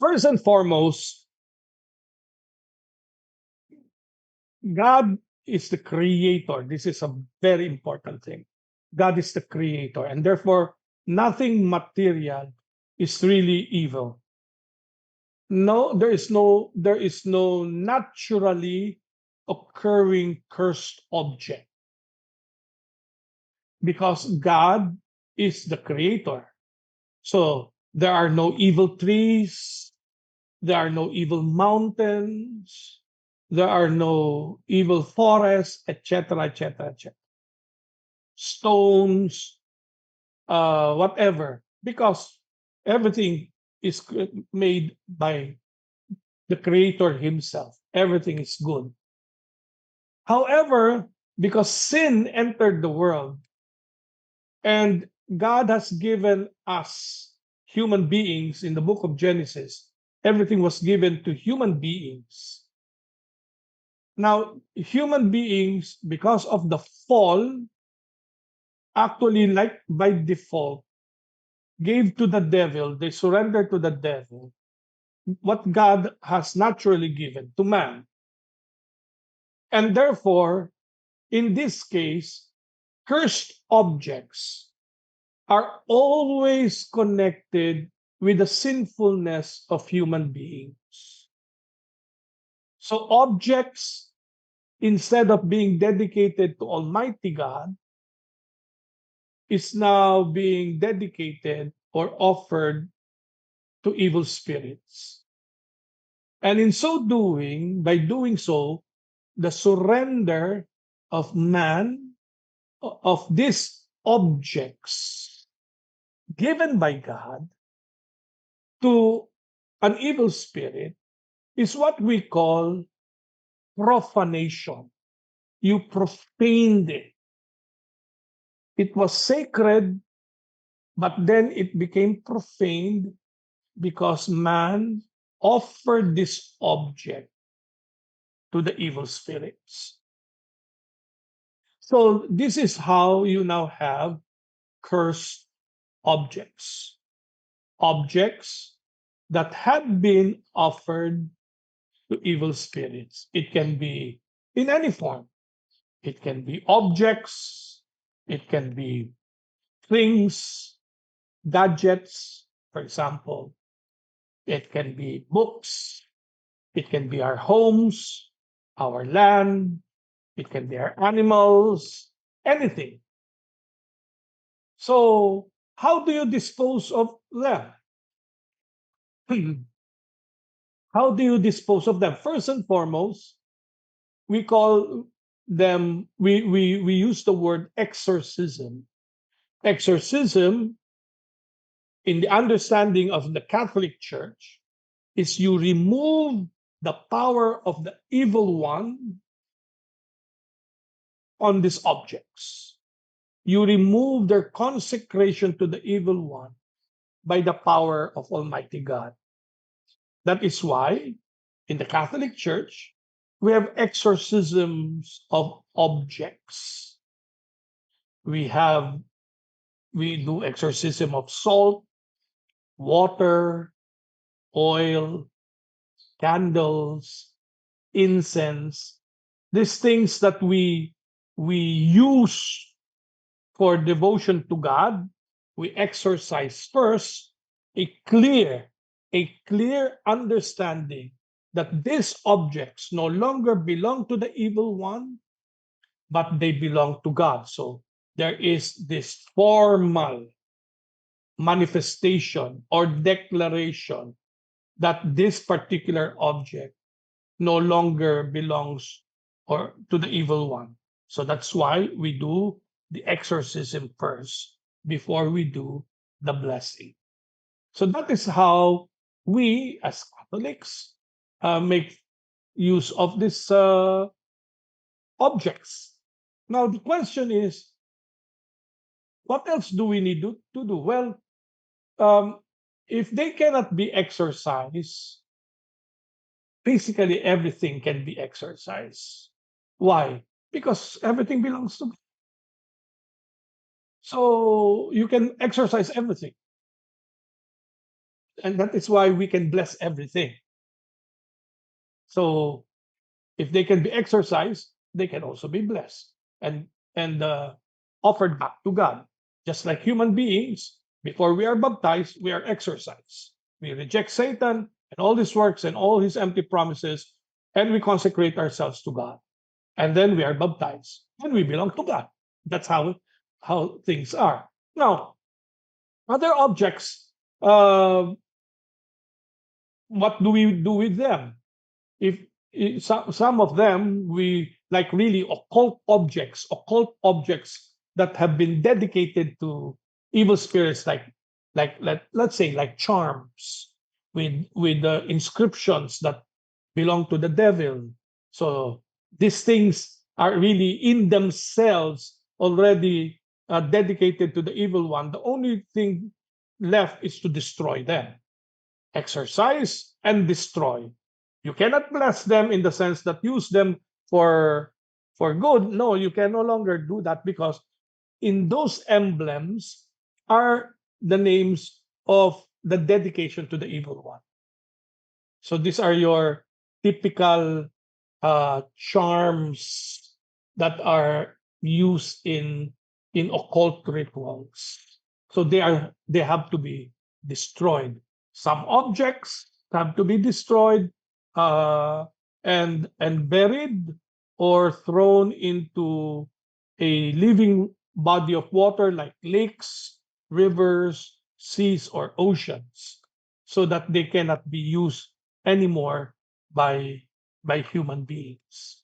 First and foremost, God is the creator. This is a very important thing. God is the creator, and therefore, nothing material is really evil. No, there is no naturally occurring cursed object because God is the creator. So there are no evil trees, there are no evil mountains, there are no evil forests, etc., etc., etc. Stones, whatever, because everything is made by the creator himself. Everything is good. However, because sin entered the world and God has given us human beings in the book of Genesis, everything was given to human beings. Now, human beings, because of the fall, actually, like by default, gave to the devil, they surrendered to the devil what God has naturally given to man. And therefore, in this case, cursed objects are always connected with the sinfulness of human beings. So, objects, instead of being dedicated to Almighty God, is now being dedicated or offered to evil spirits. And in so doing, by doing so, the surrender of man, of these objects given by God to an evil spirit, is what we call profanation. You profaned it. It was sacred, but then it became profaned because man offered this object to the evil spirits. So this is how you now have cursed objects. Objects that have been offered to evil spirits. It can be in any form. It can be objects, it can be things, gadgets, for example. It can be books, it can be our homes, our land, it can be our animals, anything. So, how do you dispose of them? How do you dispose of them? First and foremost, we call them, we use the word exorcism. Exorcism, in the understanding of the Catholic Church, is you remove the power of the evil one on these objects. You remove their consecration to the evil one by the power of Almighty God. That is why in the Catholic Church, we have exorcisms of objects. We have we do exorcism of salt, water, oil, candles, incense, these things that we use for devotion to God. We exercise first a clear a clear understanding that these objects no longer belong to the evil one, but they belong to God. So there is this formal manifestation or declaration that this particular object no longer belongs or to the evil one. So that's why we do the exorcism first before we do the blessing. So that is how we as Catholics make use of these objects. Now the question is, what else do we need to do? Well, um, if they cannot be exorcised, basically everything can be exorcised. Why? Because everything belongs to God. So you can exorcise everything. and that is why we can bless everything. So if they can be exorcised, they can also be blessed and offered back to God. Just like human beings, before we are baptized, we are exorcised. We reject Satan and all his works and all his empty promises, and we consecrate ourselves to God. And then we are baptized, and we belong to God. That's how things are. Now, other objects, uh, what do we do with them? If some of them we like really occult objects that have been dedicated to evil spirits, like let's say like charms with the inscriptions that belong to the devil. So these things are really in themselves already dedicated to the evil one. The only thing left is to destroy them, exercise and destroy. You cannot bless them in the sense that use them for for good. No, you can no longer do that, because in those emblems are the names of the dedication to the evil one. So these are your typical charms that are used in occult rituals. So they have to be destroyed. Some objects have to be destroyed, uh, and buried or thrown into a living body of water like lakes, rivers, seas, or oceans, so that they cannot be used anymore by by human beings.